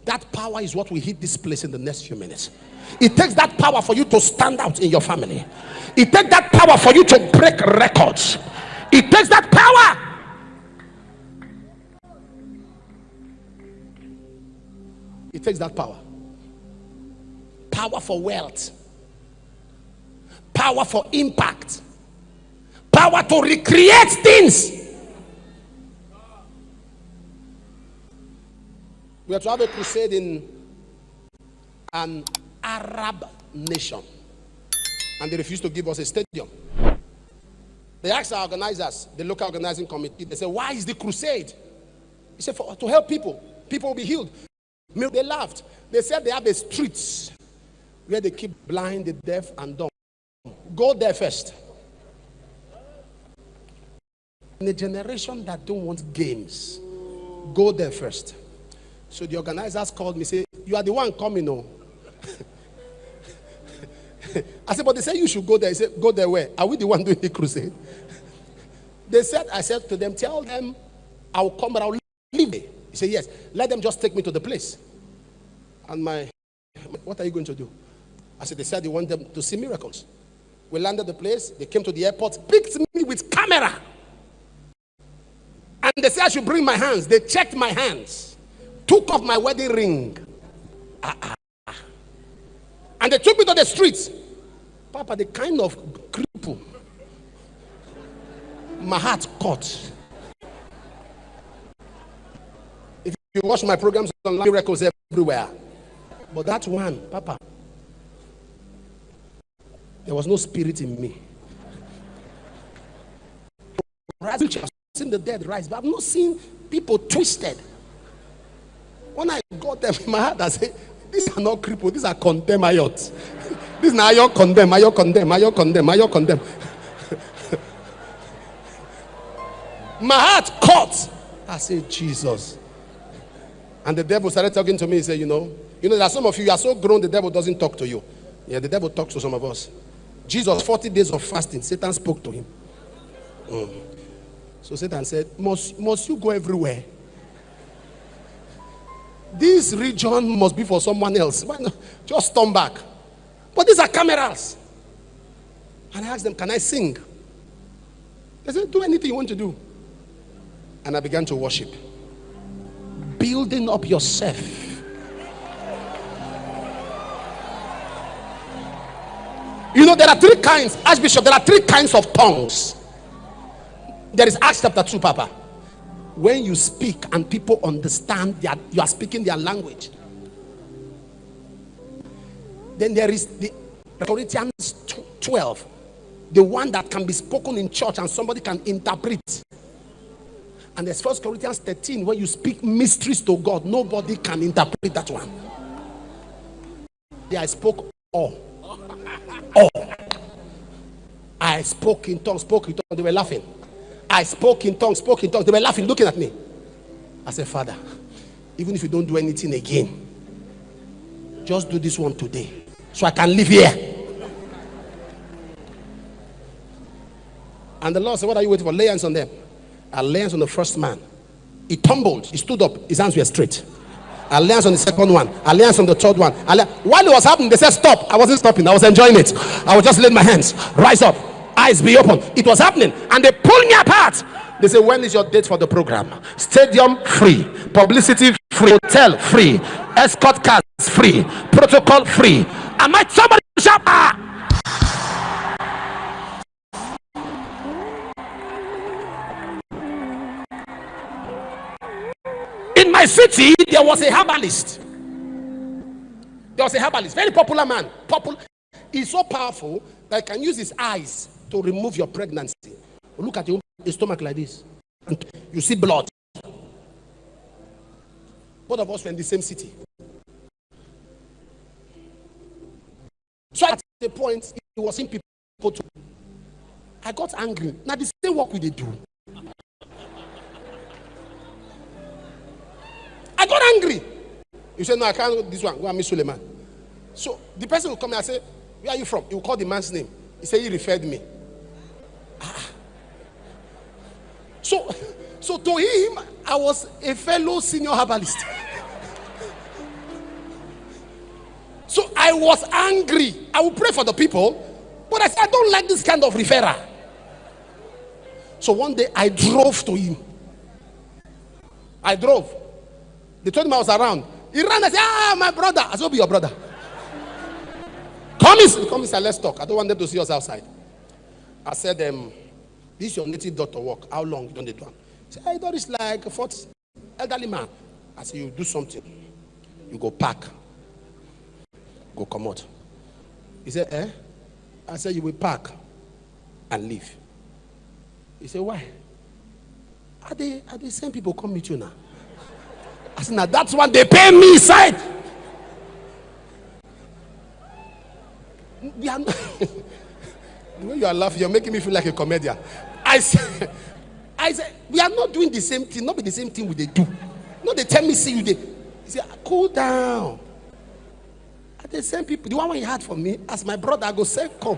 That power is what will hit this place in the next few minutes. It takes that power for you to stand out in your family. It takes that power for you to break records. It takes that power. It takes that power. Power for wealth. Power for impact. Power to recreate things. We are to have a crusade in an Arab nation, and they refused to give us a stadium. They asked our organizers, the local organizing committee, they said, why is the crusade? He said, to help people. People will be healed. They laughed. They said they have a streets where they keep blind, the deaf, and dumb. Go there first. In a generation that don't want games, go there first. So the organizers called me, say, you are the one coming, no? I said, but they said you should go there. He said, go there where? Are we the one doing the crusade? I said to them, tell them I'll come, but I'll leave there. He said, yes, let them just take me to the place. And what are you going to do? I said, they said they want them to see miracles. We landed the place, they came to the airport, picked me with camera. And they said I should bring my hands. They checked my hands, took off my wedding ring. And they took me to the streets. Papa, the kind of cripple my heart caught. If you watch my programs on miracles everywhere, but that one, Papa, there was no spirit in me. I've seen the dead rise, but I've not seen people twisted. When I got them in my heart, I said, these are not cripples, these are condemned ayots. These are ayot condemn, ayot condemn, ayot condemn, ayot condemn. My heart caught. I said, Jesus. And the devil started talking to me. He said, you know, there are some of you are so grown, the devil doesn't talk to you. Yeah, the devil talks to some of us. Jesus, 40 days of fasting, Satan spoke to him. So Satan said, must you go everywhere? This region must be for someone else. Why not? Just turn back. But these are cameras. And I asked them, can I sing? They said, do anything you want to do. And I began to worship. Building up yourself. You know, there are three kinds, Archbishop, there are three kinds of tongues. There is Acts chapter 2, Papa. When you speak and people understand that you are speaking their language. Then there is the Corinthians 12. The one that can be spoken in church and somebody can interpret. And there's 1 Corinthians 13, where you speak mysteries to God. Nobody can interpret that one. I spoke all. I spoke in tongues, they were laughing. I spoke in tongues, they were laughing, looking at me. I said, Father, even if you don't do anything again, just do this one today, so I can live here. And the Lord said, what are you waiting for? Lay hands on them. I lay hands on the first man. He tumbled, he stood up, his hands were straight. I lay hands on the second one. I lay hands on the third one. While it was happening, they said stop. I wasn't stopping, I was enjoying it. I was just laying my hands. Rise up, eyes be open. It was happening, and they pulled me apart. They said, when is your date for the program? Stadium free, publicity free, hotel free, escort cars free, protocol free. I might somebody shout, In my city, there was a herbalist. Very popular man. He's so powerful that he can use his eyes to remove your pregnancy. Look at your stomach like this, and you see blood. Both of us were in the same city. So at the point, he was in people too. I got angry. Now the same work we they do. I got angry. You said, no, I can't do this one. Go and meet Suleiman. So the person will come and say, where are you from? He will call the man's name. He said, he referred me. So to him, I was a fellow senior herbalist. So I was angry. I would pray for the people, but I said, I don't like this kind of referral. So one day I drove to him. I drove. They told him I was around. He ran and said, my brother. I said, be your brother. Come inside, let's talk. I don't want them to see us outside. I said, this is your native daughter work. How long you don't do it? He said, I thought it's like a 40 elderly man. I said, you do something. You go pack. Go come out. He said, I said, you will pack and leave. He said, why? Are they same people come meet you now? I said, now that's what they pay me inside. The way you are laughing, you're making me feel like a comedian. I said, we are not doing the same thing. Not be the same thing we they do. No, they tell me, see you. They say, cool down. Are the same people. The one you had for me, as my brother, I go say, come.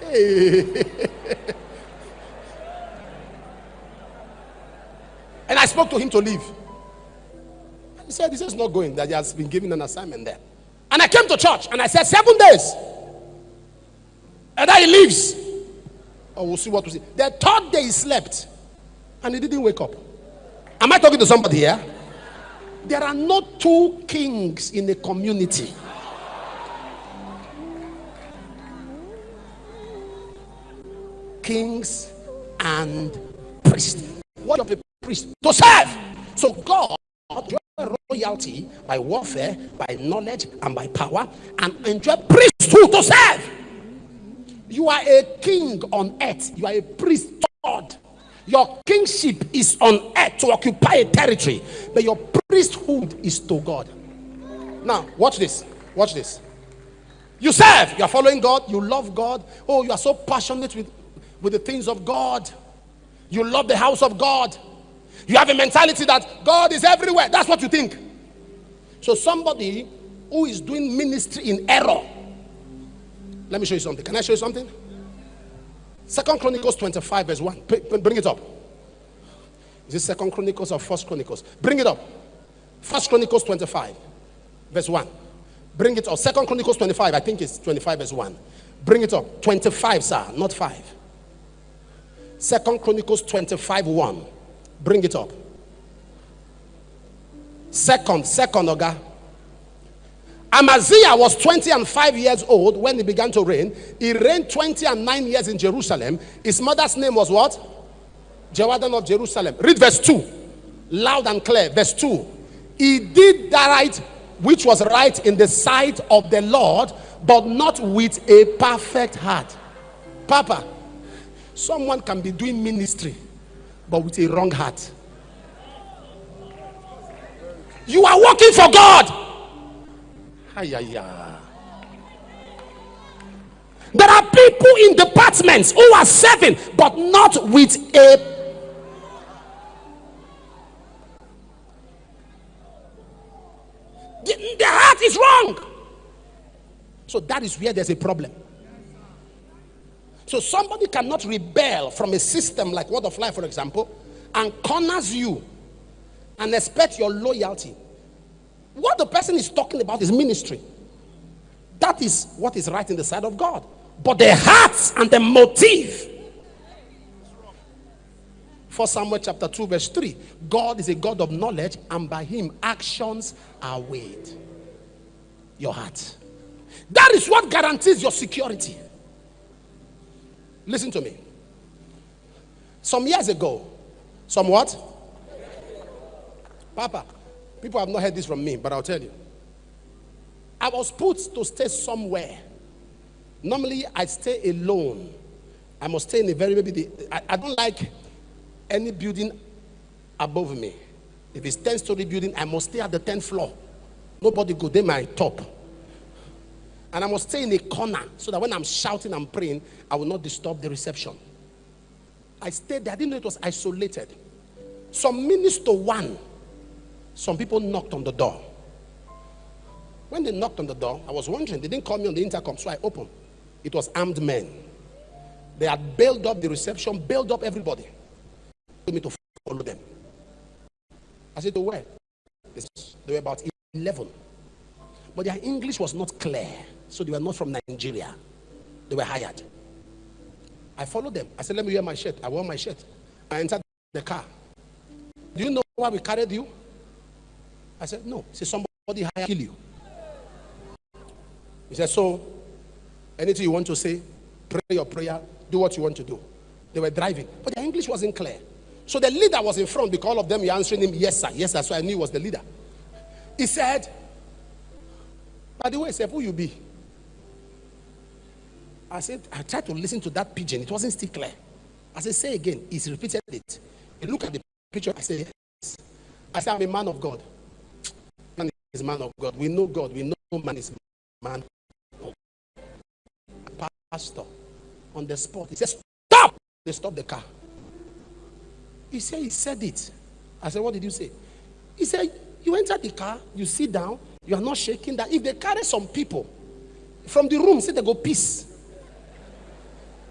Hey. And I spoke to him to leave. He said, this is not going, that he has been given an assignment there. And I came to church and I said, 7 days. And then he leaves. Oh, we'll see what we see. The third day he slept and he didn't wake up. Am I talking to somebody here? There are not two kings in a community. Kings and priests. What of a priest? To serve. So God, royalty by warfare, by knowledge, and by power, and enjoy priesthood to serve. You are a king on earth. You are a priest God. Your kingship is on earth to occupy a territory, but your priesthood is to God. Now, watch this. Watch this. You serve. You are following God. You love God. Oh, you are so passionate with the things of God. You love the house of God. You have a mentality that God is everywhere. That's what you think. So somebody who is doing ministry in error. Let me show you something. Can I show you something? 2 Chronicles 25 verse 1. Bring it up. Is it 2 Chronicles or 1 Chronicles? Bring it up. 1 Chronicles 25 verse 1. Bring it up. 2 Chronicles 25. I think it's 25 verse 1. Bring it up. 25, sir, not 5. 2 Chronicles 25 1. Bring it up. Second, Oga. Amaziah was 20 and 5 years old when he began to reign. He reigned 20 and 9 years in Jerusalem. His mother's name was what? Jehoadan of Jerusalem. Read verse 2. Loud and clear. Verse 2. He did that right which was right in the sight of the Lord, but not with a perfect heart. Papa, someone can be doing ministry, but with a wrong heart. You are working for God. There are people in departments who are serving, but not with a. The heart is wrong. So that is where there's a problem. So somebody cannot rebel from a system like Word of Life, for example, and corners you and expect your loyalty. What the person is talking about is ministry. That is what is right in the sight of God. But the hearts and the motive. 1 Samuel chapter 2 verse 3. God is a God of knowledge, and by him actions are weighed. Your heart. That is what guarantees your security. Listen to me. Some years ago, somewhat, Papa, people have not heard this from me, but I'll tell you. I was put to stay somewhere. Normally, I stay alone. I must stay in a very, I don't like any building above me. If it's 10-story building, I must stay at the 10th floor. Nobody go there my top. And I must stay in a corner so that when I'm shouting and praying, I will not disturb the reception. I stayed there. I didn't know it was isolated. Some minister one. Some people knocked on the door. When they knocked on the door, I was wondering. They didn't call me on the intercom, so I opened. It was armed men. They had bailed up the reception, bailed up everybody. They told me to follow them. I said, to where? They were about 11. but their English was not clear. So they were not from Nigeria. They were hired. I followed them. I said, let me wear my shirt. I wore my shirt. I entered the car. Do you know why we carried you? I said, no. He said, somebody hired kill you. He said, so anything you want to say, pray your prayer, do what you want to do. They were driving, but their English wasn't clear. So the leader was in front because all of them were answering him, yes, sir, yes, sir. So I knew he was the leader. He said, by the way, sir, who you be? I said, I tried to listen to that pigeon. It wasn't still clear. I said, say again. He's repeated it. He looked at the picture. I said, yes. I said, I'm a man of God. Man is man of God. We know God. We know man is man. Pastor, on the spot, he said, stop! They stopped the car. He said it. I said, what did you say? He said, you enter the car, you sit down, you are not shaking. That if they carry some people from the room, say they go peace.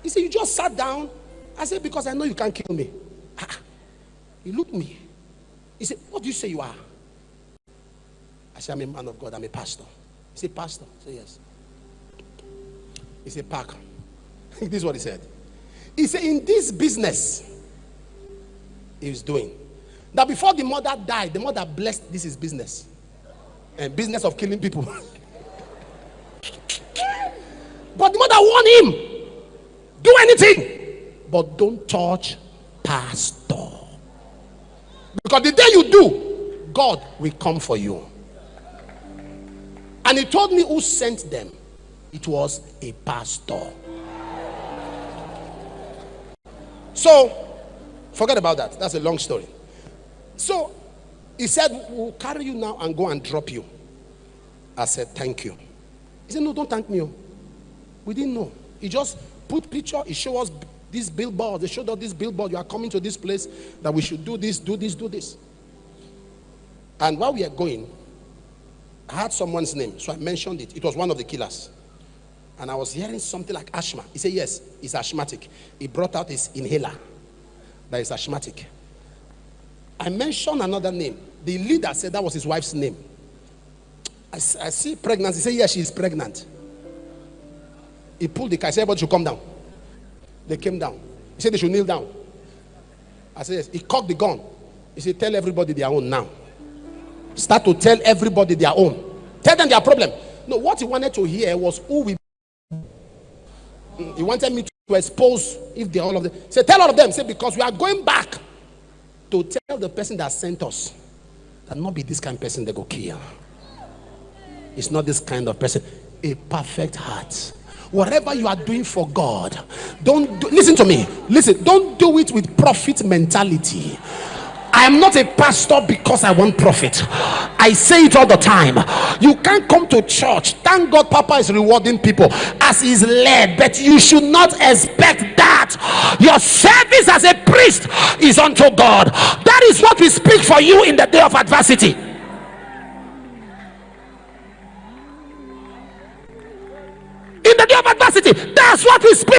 He said, you just sat down. I said, because I know you can't kill me. He looked at me. He said, what do you say you are? I said, I'm a man of God. I'm a pastor. He said, pastor? I said, yes. He said, park. This is what he said. He said, in this business he was doing, that before the mother died, the mother blessed this is business. And business of killing people. But the mother warned him, do anything, but don't touch pastor. Because the day you do, God will come for you. And he told me who sent them. It was a pastor. So, forget about that. That's a long story. So, he said, we'll carry you now and go and drop you. I said, thank you. He said, no, don't thank me. We didn't know. He just put picture. He showed us this billboard. They showed us this billboard. You are coming to this place, that we should do this, do this, do this. And while we are going, I had someone's name, so I mentioned it. It was one of the killers. And I was hearing something like asthma. He said, yes, he's asthmatic. He brought out his inhaler that is asthmatic. I mentioned another name. The leader said that was his wife's name. I see pregnancy. He said, yes, she is pregnant. He pulled the car. I said, everybody should come down. They came down. He said they should kneel down. I said, yes. He cocked the gun. He said, tell everybody their own now. Start to tell everybody their own. Tell them their problem. No, what he wanted to hear was who we. He wanted me to expose if they all of them. Say, tell all of them. Say, because we are going back to tell the person that sent us that not be this kind of person they go kill. It's not this kind of person. A perfect heart. Whatever you are doing for God, listen to me. Listen, don't do it with profit mentality. I am not a pastor because I want profit. I say it all the time. You can't come to church. Thank God Papa is rewarding people as he's led, but you should not expect that. Your service as a priest is unto God. That is what we speak for you in the day of adversity. In the day of adversity, that's what we speak.